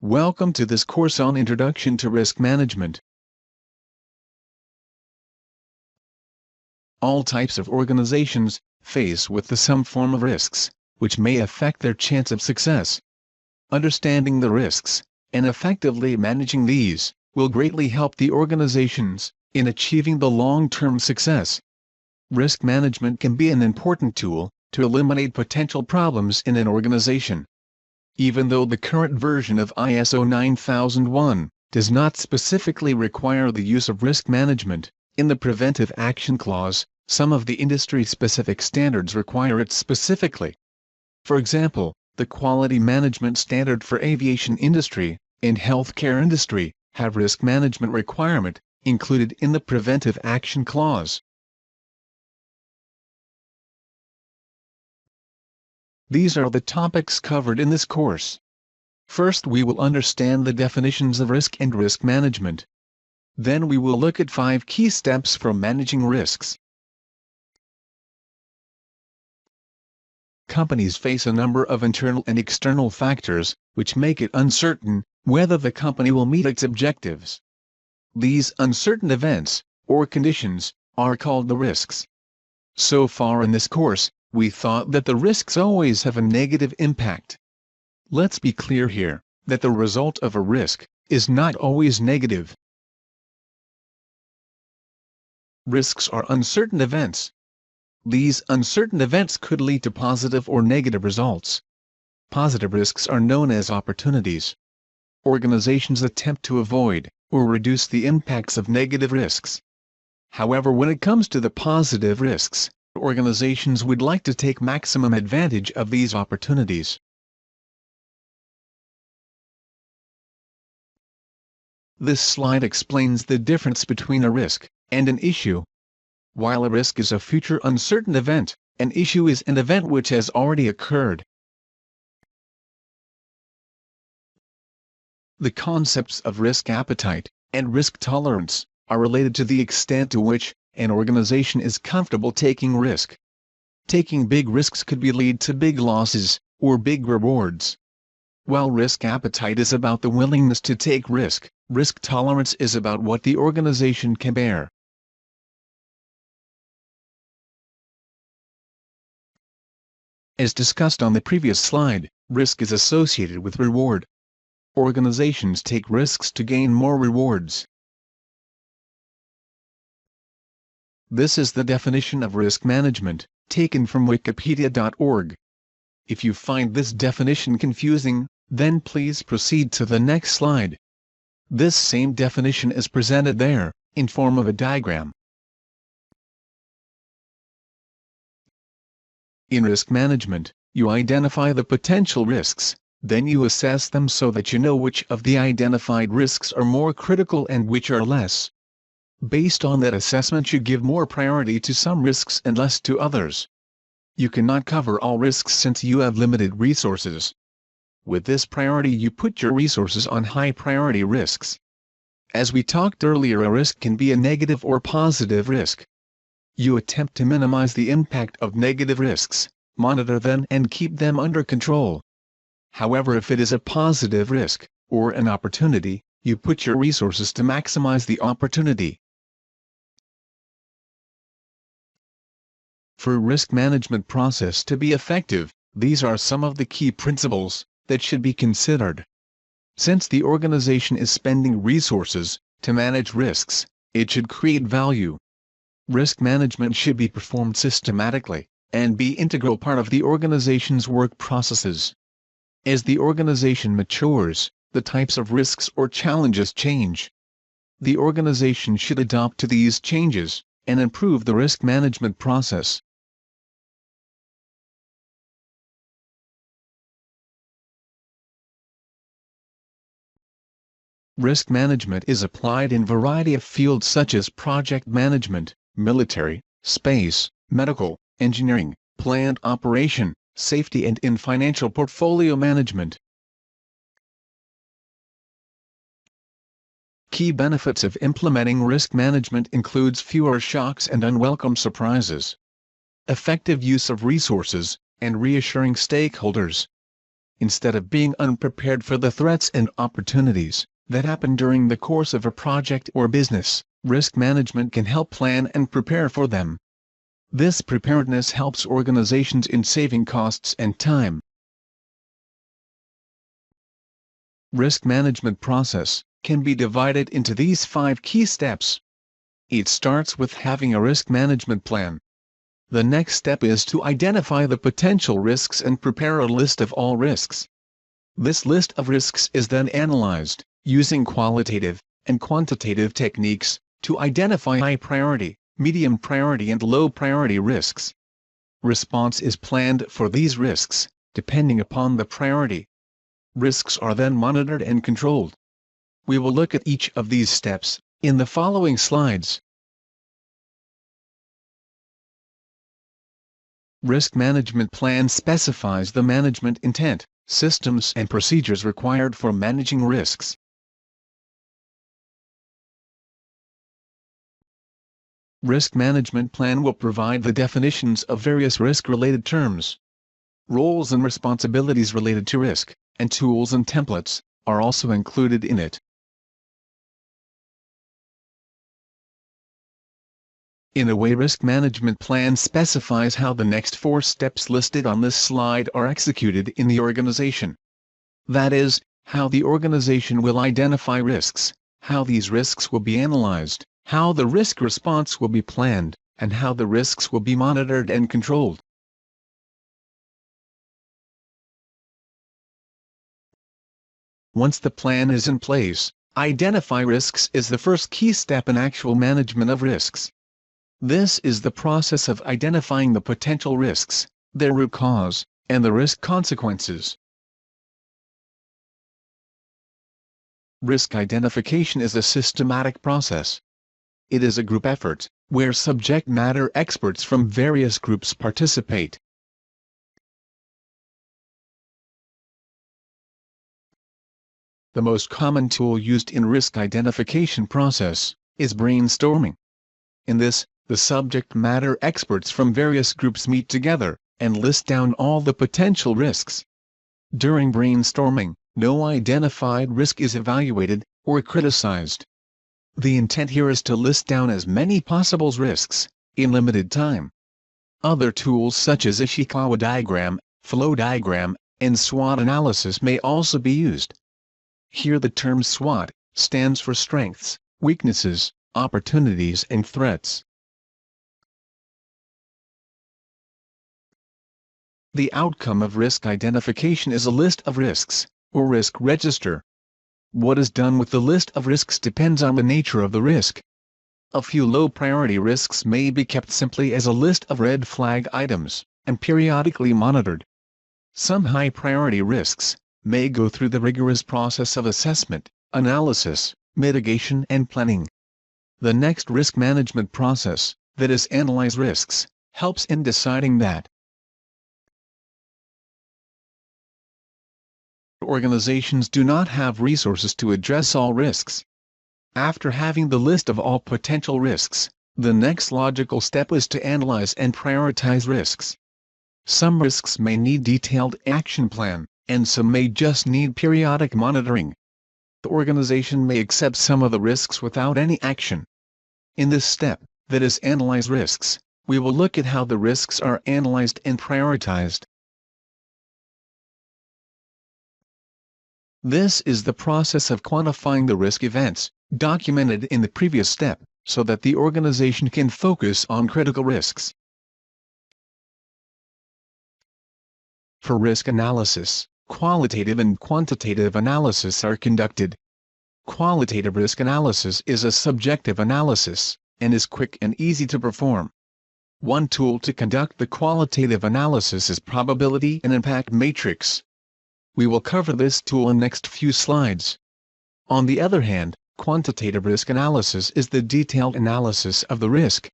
Welcome to this course on Introduction to Risk Management. All types of organizations face with some form of risks, which may affect their chance of success. Understanding the risks, and effectively managing these, will greatly help the organizations in achieving the long-term success. Risk management can be an important tool to eliminate potential problems in an organization. Even though the current version of ISO 9001 does not specifically require the use of risk management, in the Preventive Action Clause, some of the industry-specific standards require it specifically. For example, the Quality Management Standard for Aviation Industry and Healthcare Industry have risk management requirement included in the Preventive Action Clause. These are the topics covered in this course. First, we will understand the definitions of risk and risk management. Then we will look at 5 key steps for managing risks. Companies face a number of internal and external factors, which make it uncertain whether the company will meet its objectives. These uncertain events, or conditions, are called the risks. So far in this course, we thought that the risks always have a negative impact. Let's be clear here, that the result of a risk is not always negative. Risks are uncertain events. These uncertain events could lead to positive or negative results. Positive risks are known as opportunities. Organizations attempt to avoid or reduce the impacts of negative risks. However, when it comes to the positive risks, organizations would like to take maximum advantage of these opportunities. This slide explains the difference between a risk and an issue. While a risk is a future uncertain event, an issue is an event which has already occurred. The concepts of risk appetite and risk tolerance are related to the extent to which an organization is comfortable taking risk. Taking big risks could lead to big losses or big rewards. While risk appetite is about the willingness to take risk, risk tolerance is about what the organization can bear. As discussed on the previous slide, risk is associated with reward. Organizations take risks to gain more rewards. This is the definition of risk management, taken from wikipedia.org. If you find this definition confusing, then please proceed to the next slide. This same definition is presented there, in form of a diagram. In risk management, you identify the potential risks, then you assess them so that you know which of the identified risks are more critical and which are less. Based on that assessment, you give more priority to some risks and less to others. You cannot cover all risks since you have limited resources. With this priority, you put your resources on high priority risks. As we talked earlier, a risk can be a negative or positive risk. You attempt to minimize the impact of negative risks, monitor them and keep them under control. However, if it is a positive risk, or an opportunity, you put your resources to maximize the opportunity. For risk management process to be effective, these are some of the key principles that should be considered. Since the organization is spending resources to manage risks, it should create value. Risk management should be performed systematically and be an integral part of the organization's work processes. As the organization matures, the types of risks or challenges change. The organization should adapt to these changes and improve the risk management process. Risk management is applied in a variety of fields such as project management, military, space, medical, engineering, plant operation, safety, and in financial portfolio management. Key benefits of implementing risk management includes fewer shocks and unwelcome surprises, effective use of resources, and reassuring stakeholders. instead of being unprepared for the threats and opportunities that happen during the course of a project or business. Risk management can help plan and prepare for them. This preparedness helps organizations in saving costs and time. Risk management process can be divided into these 5 key steps. It starts with having a risk management plan. The next step is to identify the potential risks and prepare a list of all risks. This list of risks is then analyzed, using qualitative and quantitative techniques, to identify high priority, medium priority and low priority risks. Response is planned for these risks, depending upon the priority. Risks are then monitored and controlled. We will look at each of these steps in the following slides. Risk management plan specifies the management intent, systems and procedures required for managing risks. Risk management plan will provide the definitions of various risk-related terms. Roles and responsibilities related to risk, and tools and templates, are also included in it. In a way, risk management plan specifies how the next 4 steps listed on this slide are executed in the organization. That is, how the organization will identify risks, how these risks will be analyzed, how the risk response will be planned, and how the risks will be monitored and controlled. Once the plan is in place, identify risks is the first key step in actual management of risks. This is the process of identifying the potential risks, their root cause, and the risk consequences. Risk identification is a systematic process. It is a group effort, where subject matter experts from various groups participate. The most common tool used in risk identification process is brainstorming. In this, the subject matter experts from various groups meet together and list down all the potential risks. During brainstorming, no identified risk is evaluated or criticized. The intent here is to list down as many possible risks in limited time. Other tools such as Ishikawa diagram, flow diagram, and SWOT analysis may also be used. Here the term SWOT stands for strengths, weaknesses, opportunities and threats. The outcome of risk identification is a list of risks, or risk register. What is done with the list of risks depends on the nature of the risk. A few low-priority risks may be kept simply as a list of red flag items, and periodically monitored. Some high-priority risks may go through the rigorous process of assessment, analysis, mitigation and planning. The next risk management process, that is analyze risks, helps in deciding that. Organizations do not have resources to address all risks. After having the list of all potential risks, the next logical step is to analyze and prioritize risks. Some risks may need detailed action plan, and some may just need periodic monitoring. The organization may accept some of the risks without any action. In this step, that is analyze risks, we will look at how the risks are analyzed and prioritized. This is the process of quantifying the risk events, documented in the previous step, so that the organization can focus on critical risks. For risk analysis, qualitative and quantitative analysis are conducted. Qualitative risk analysis is a subjective analysis, and is quick and easy to perform. One tool to conduct the qualitative analysis is probability and impact matrix. We will cover this tool in next few slides. On the other hand, quantitative risk analysis is the detailed analysis of the risk.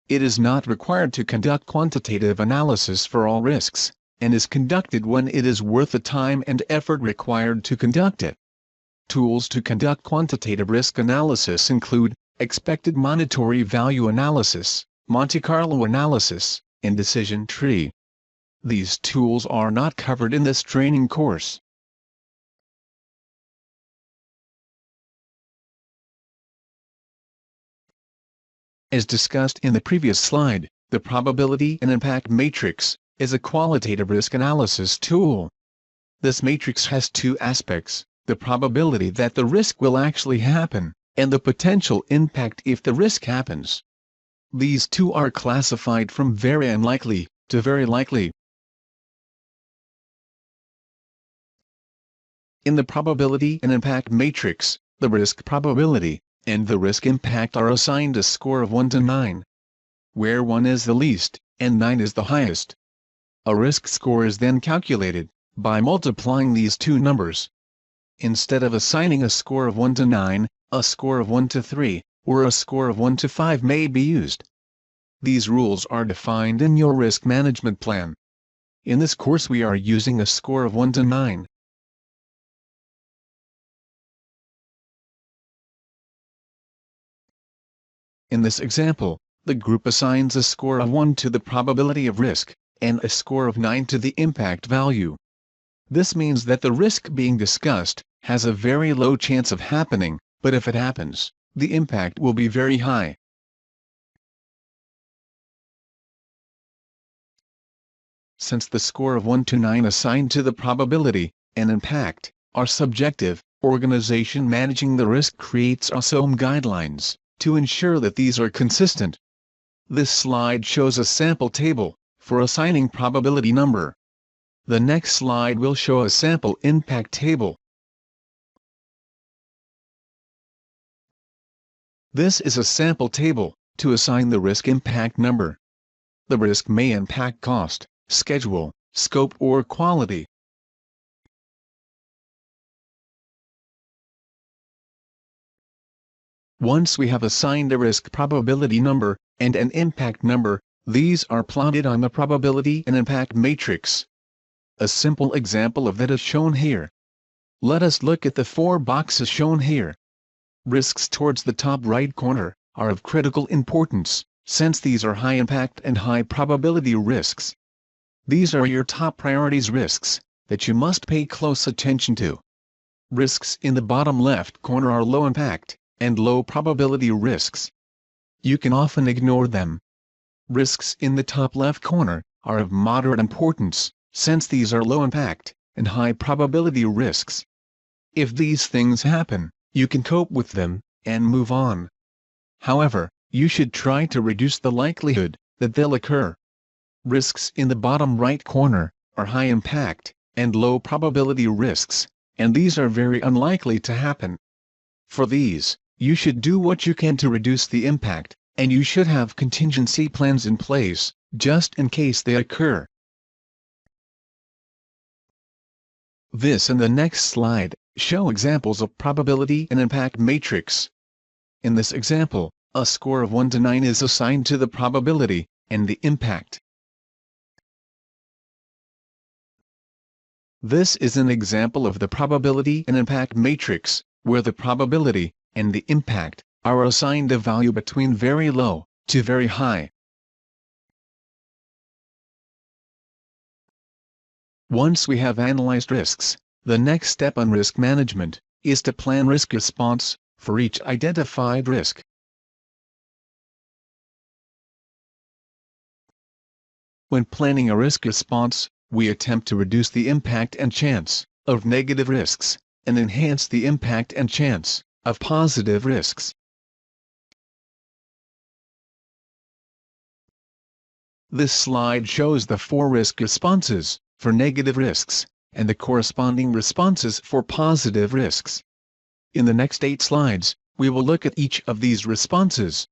It is not required to conduct quantitative analysis for all risks, and is conducted when it is worth the time and effort required to conduct it. Tools to conduct quantitative risk analysis include expected monetary value analysis, Monte Carlo analysis, and decision tree. These tools are not covered in this training course. As discussed in the previous slide, the probability and impact matrix is a qualitative risk analysis tool. This matrix has two aspects: the probability that the risk will actually happen, and the potential impact if the risk happens. These two are classified from very unlikely to very likely. In the probability and impact matrix, the risk probability and the risk impact are assigned a score of 1 to 9, where 1 is the least and 9 is the highest. A risk score is then calculated by multiplying these two numbers. Instead of assigning a score of 1 to 9, a score of 1 to 3, or a score of 1 to 5 may be used. These rules are defined in your risk management plan. In this course we are using a score of 1 to 9. In this example, the group assigns a score of 1 to the probability of risk, and a score of 9 to the impact value. This means that the risk being discussed has a very low chance of happening, but if it happens, the impact will be very high. Since the score of 1 to 9 assigned to the probability and impact are subjective, organization managing the risk creates some guidelines to ensure that these are consistent. This slide shows a sample table for assigning probability number. The next slide will show a sample impact table. This is a sample table to assign the risk impact number. The risk may impact cost, schedule, scope or quality. Once we have assigned a risk probability number and an impact number, these are plotted on the probability and impact matrix. A simple example of that is shown here. Let us look at the 4 boxes shown here. Risks towards the top right corner are of critical importance, since these are high impact and high probability risks. These are your top priorities risks that you must pay close attention to. Risks in the bottom left corner are low impact and low probability risks. You can often ignore them. Risks in the top left corner are of moderate importance, since these are low impact and high probability risks. If these things happen, you can cope with them and move on. However, you should try to reduce the likelihood that they'll occur. Risks in the bottom right corner are high impact and low probability risks, and these are very unlikely to happen. For these, you should do what you can to reduce the impact, and you should have contingency plans in place, just in case they occur. This and the next slide show examples of probability and impact matrix. In this example, a score of 1 to 9 is assigned to the probability and the impact. This is an example of the probability and impact matrix, where the probability and the impact are assigned a value between very low to very high. Once we have analyzed risks, the next step on risk management is to plan risk response for each identified risk. When planning a risk response, we attempt to reduce the impact and chance of negative risks and enhance the impact and chance of positive risks. This slide shows the 4 risk responses for negative risks and the corresponding responses for positive risks. In the next 8 slides, we will look at each of these responses.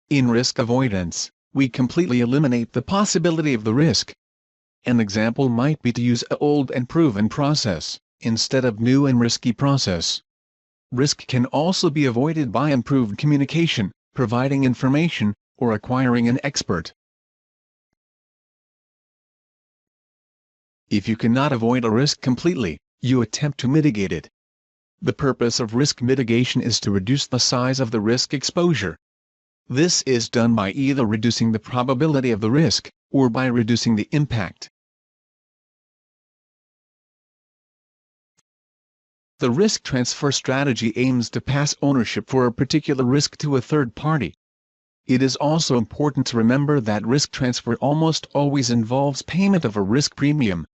In risk avoidance, we completely eliminate the possibility of the risk. An example might be to use an old and proven process instead of new and risky process. Risk can also be avoided by improved communication, providing information, or acquiring an expert. If you cannot avoid a risk completely, you attempt to mitigate it. The purpose of risk mitigation is to reduce the size of the risk exposure. This is done by either reducing the probability of the risk, or by reducing the impact. The risk transfer strategy aims to pass ownership for a particular risk to a third party. It is also important to remember that risk transfer almost always involves payment of a risk premium.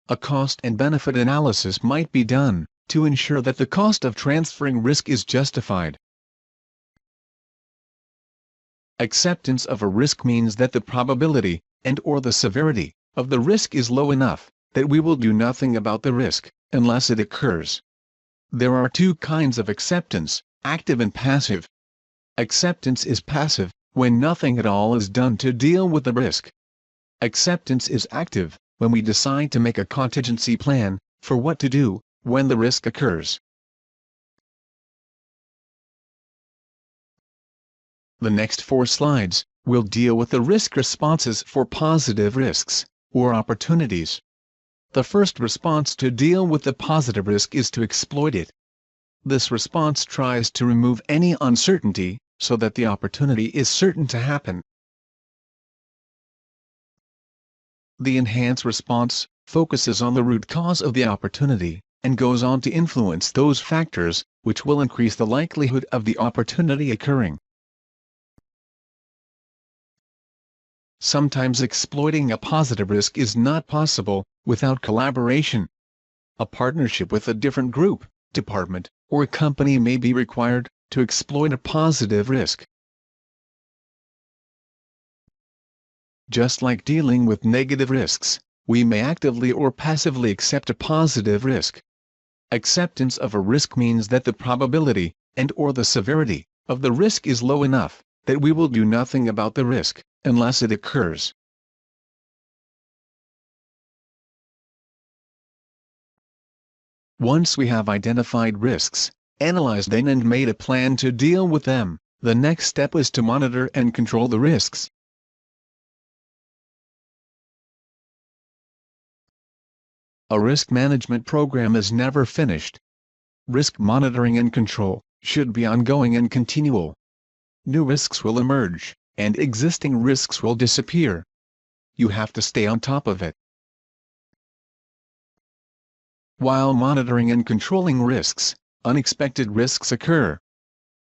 A cost and benefit analysis might be done to ensure that the cost of transferring risk is justified. Acceptance of a risk means that the probability, and/or the severity, of the risk is low enough that we will do nothing about the risk unless it occurs. There are two kinds of acceptance, active and passive. Acceptance is passive, when nothing at all is done to deal with the risk. Acceptance is active, when we decide to make a contingency plan for what to do when the risk occurs. The next 4 slides will deal with the risk responses for positive risks, or opportunities. The first response to deal with the positive risk is to exploit it. This response tries to remove any uncertainty, so that the opportunity is certain to happen. The enhanced response focuses on the root cause of the opportunity, and goes on to influence those factors which will increase the likelihood of the opportunity occurring. Sometimes exploiting a positive risk is not possible without collaboration. A partnership with a different group, department, or company may be required to exploit a positive risk. Just like dealing with negative risks, we may actively or passively accept a positive risk. Acceptance of a risk means that the probability, and/or the severity, of the risk is low enough that we will do nothing about the risk unless it occurs. Once we have identified risks, analyzed them and made a plan to deal with them, the next step is to monitor and control the risks. A risk management program is never finished. Risk monitoring and control should be ongoing and continual. New risks will emerge, and existing risks will disappear. You have to stay on top of it. While monitoring and controlling risks, unexpected risks occur.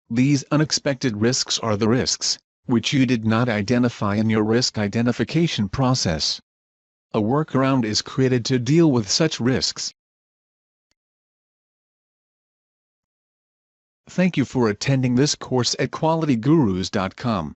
These unexpected risks are the risks which you did not identify in your risk identification process. A workaround is created to deal with such risks. Thank you for attending this course at QualityGurus.com.